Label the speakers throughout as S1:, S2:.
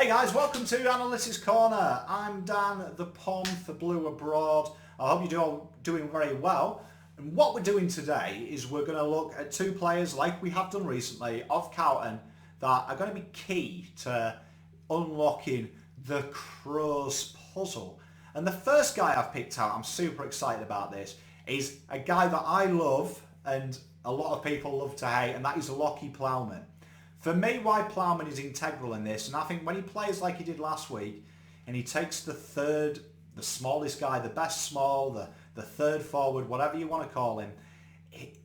S1: Guys, welcome to Analytics Corner. I'm Dan, the Pom for Blue Abroad. I hope you're all doing very well. And what we're doing today is we're going to look at two players, like we have done recently, of Carlton, that are going to be key to unlocking the Crows puzzle. And the first guy I've picked out, I'm super excited about this, is a guy that I love and a lot of people love to hate, and that is Lockheed Pyke. For me, why Plowman is integral in this, and I think when he plays like he did last week, and he takes the smallest guy, the best small, the third forward, whatever you want to call him,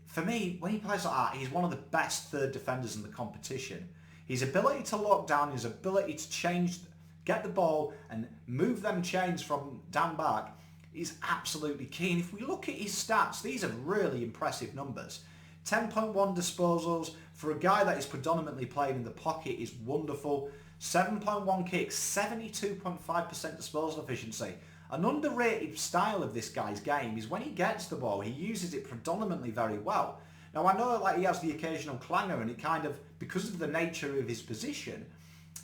S1: for me, when he plays like that, he's one of the best third defenders in the competition. His ability to lock down, his ability to change, get the ball and move them chains from down back is absolutely key. And if we look at his stats, these are really impressive numbers. 10.1 disposals for a guy that is predominantly playing in the pocket is wonderful. 7.1 kicks, 72.5% disposal efficiency. An underrated style of this guy's game is when he gets the ball, he uses it predominantly very well. Now I know like he has the occasional clanger, and it kind of, because of the nature of his position,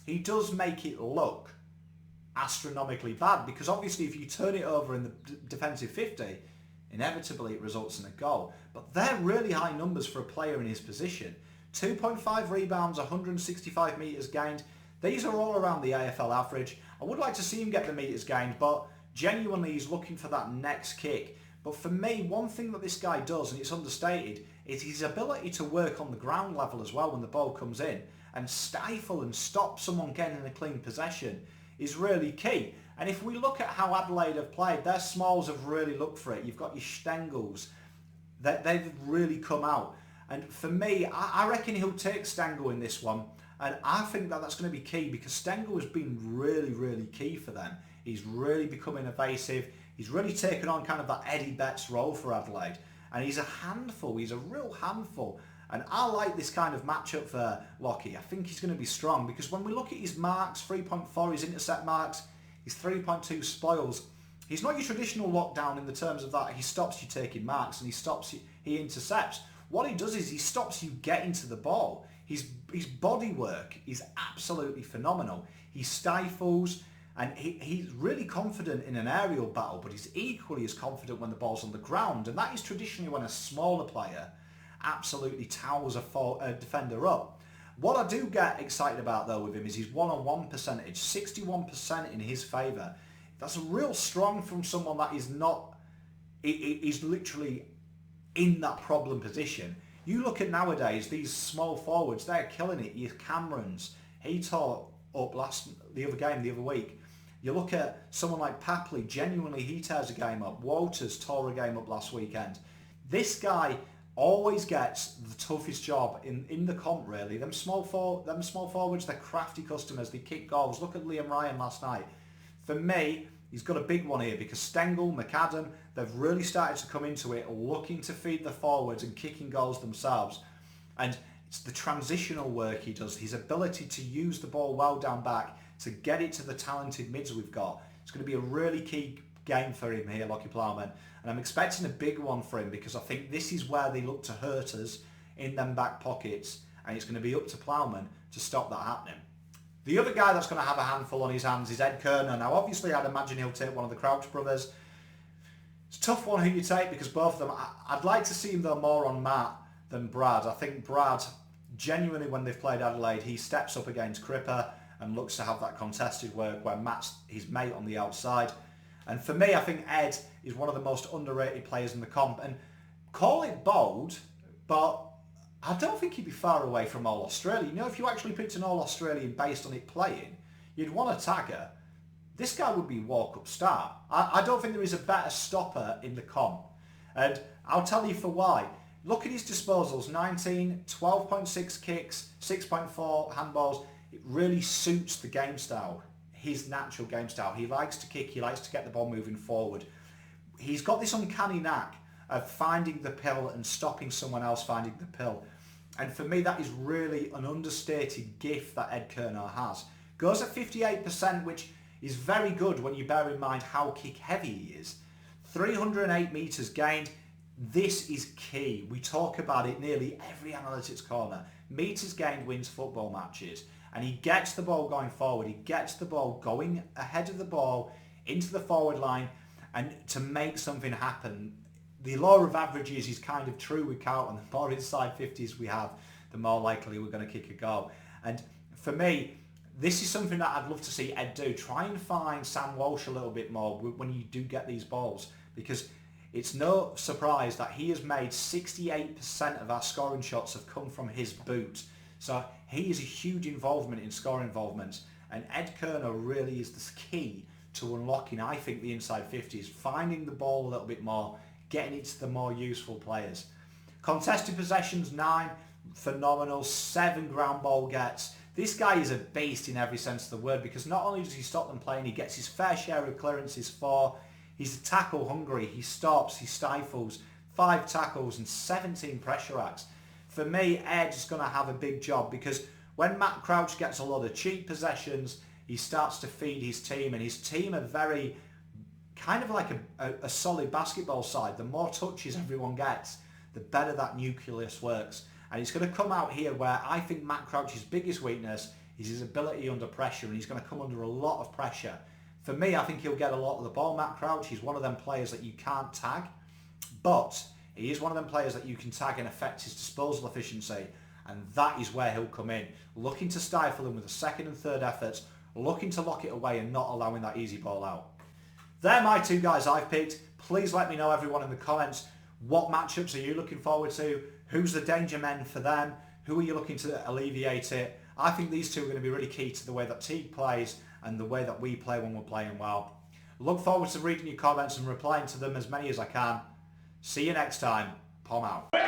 S1: he does make it look astronomically bad, because obviously if you turn it over in the defensive 50, inevitably it results in a goal. But they're really high numbers for a player in his position. 2.5 rebounds, 165 metres gained. These are all around the AFL average. I would like to see him get the metres gained, but genuinely he's looking for that next kick. But for me, one thing that this guy does, and it's understated, is his ability to work on the ground level as well when the ball comes in and stifle and stop someone getting a clean possession is really key. And if we look at how Adelaide have played, their smalls have really looked for it. You've got your Stengels, they've really come out. And for me, I reckon he'll take Stengel in this one. And I think that that's going to be key, because Stengel has been really, really key for them. He's really becoming evasive. He's really taken on kind of that Eddie Betts role for Adelaide. And he's a handful. He's a real handful. And I like this kind of matchup for Lockheed. I think he's going to be strong, because when we look at his marks, 3.4, his intercept marks, his 3.2 spoils, he's not your traditional lockdown in the terms of that he stops you taking marks and he intercepts. What he does is he stops you getting to the ball. His body work is absolutely phenomenal. He stifles, and he's really confident in an aerial battle, but he's equally as confident when the ball's on the ground. And that is traditionally when a smaller player absolutely towers a defender up. What I do get excited about though with him is his one-on-one percentage, 61% in his favour. That's real strong from someone that is not, is literally in that problem position. You look at nowadays, these small forwards, they're killing it. Your Camerons, he tore up the other week. You look at someone like Papley, genuinely he tears a game up. Walters tore a game up last weekend. This guy always gets the toughest job in the comp, really. Them small forwards, they're crafty customers. They kick goals. Look at Liam Ryan last night. For me, he's got a big one here, because Stengel, McAdam, they've really started to come into it, looking to feed the forwards and kicking goals themselves. And it's the transitional work he does, his ability to use the ball well down back, to get it to the talented mids we've got. It's going to be a really key game for him here, Lockheed Pyke. And I'm expecting a big one for him, because I think this is where they look to hurt us in them back pockets, and it's going to be up to Plowman to stop that happening. The other guy that's going to have a handful on his hands is Ed Kerner. Now obviously I'd imagine he'll take one of the Crouch brothers. It's a tough one who you take, because both of them, I'd like to see him though more on Matt than Brad. I think Brad, genuinely when they've played Adelaide, he steps up against Cripper and looks to have that contested work where Matt's his mate on the outside. And for me, I think Ed is one of the most underrated players in the comp. And call it bold, but I don't think he'd be far away from All-Australian. You know, if you actually picked an All-Australian based on it playing, you'd want a tagger. This guy would be walk-up start. I don't think there is a better stopper in the comp. And I'll tell you for why. Look at his disposals, 19, 12.6 kicks, 6.4 handballs. It really suits the game style, his natural game style. He likes to kick, he likes to get the ball moving forward. He's got this uncanny knack of finding the pill and stopping someone else finding the pill. And for me, that is really an understated gift that Ed Kerner has. Goes at 58%, which is very good when you bear in mind how kick heavy he is. 308 metres gained. This is key. We talk about it nearly every analytics corner. Metres gained wins football matches. and he gets the ball going forward. He gets the ball going ahead of the ball into the forward line and to make something happen. The law of averages is kind of true with Carlton. The more inside 50s we have, the more likely we're going to kick a goal. And for me, this is something that I'd love to see Ed do. Try and find Sam Walsh a little bit more when you do get these balls, because it's no surprise that he has made 68% of our scoring shots have come from his boot. So he is a huge involvement in scoring involvement, and Ed Kerner really is the key to unlocking, I think, the inside 50s, finding the ball a little bit more, getting it to the more useful players. Contested possessions, 9, phenomenal, 7 ground ball gets. This guy is a beast in every sense of the word, because not only does he stop them playing, he gets his fair share of clearances for. He's tackle hungry, he stops, he stifles, 5 tackles and 17 pressure acts. For me, Ed's going to have a big job, because when Matt Crouch gets a lot of cheap possessions, he starts to feed his team, and his team are very kind of like a solid basketball side. The more touches everyone gets, the better that nucleus works. And it's going to come out here where I think Matt Crouch's biggest weakness is his ability under pressure, and he's going to come under a lot of pressure. For me, I think he'll get a lot of the ball, Matt Crouch. He's one of them players that you can't tag, but he is one of them players that you can tag and affect his disposal efficiency, and that is where he'll come in, looking to stifle him with the second and third efforts, looking to lock it away and not allowing that easy ball out. They're my 2 guys I've picked. Please let me know, everyone, in the comments, what matchups are you looking forward to? Who's the danger men for them? Who are you looking to alleviate it? I think these 2 are going to be really key to the way that Teague plays and the way that we play when we're playing well. Look forward to reading your comments and replying to them as many as I can. See you next time. Pom out.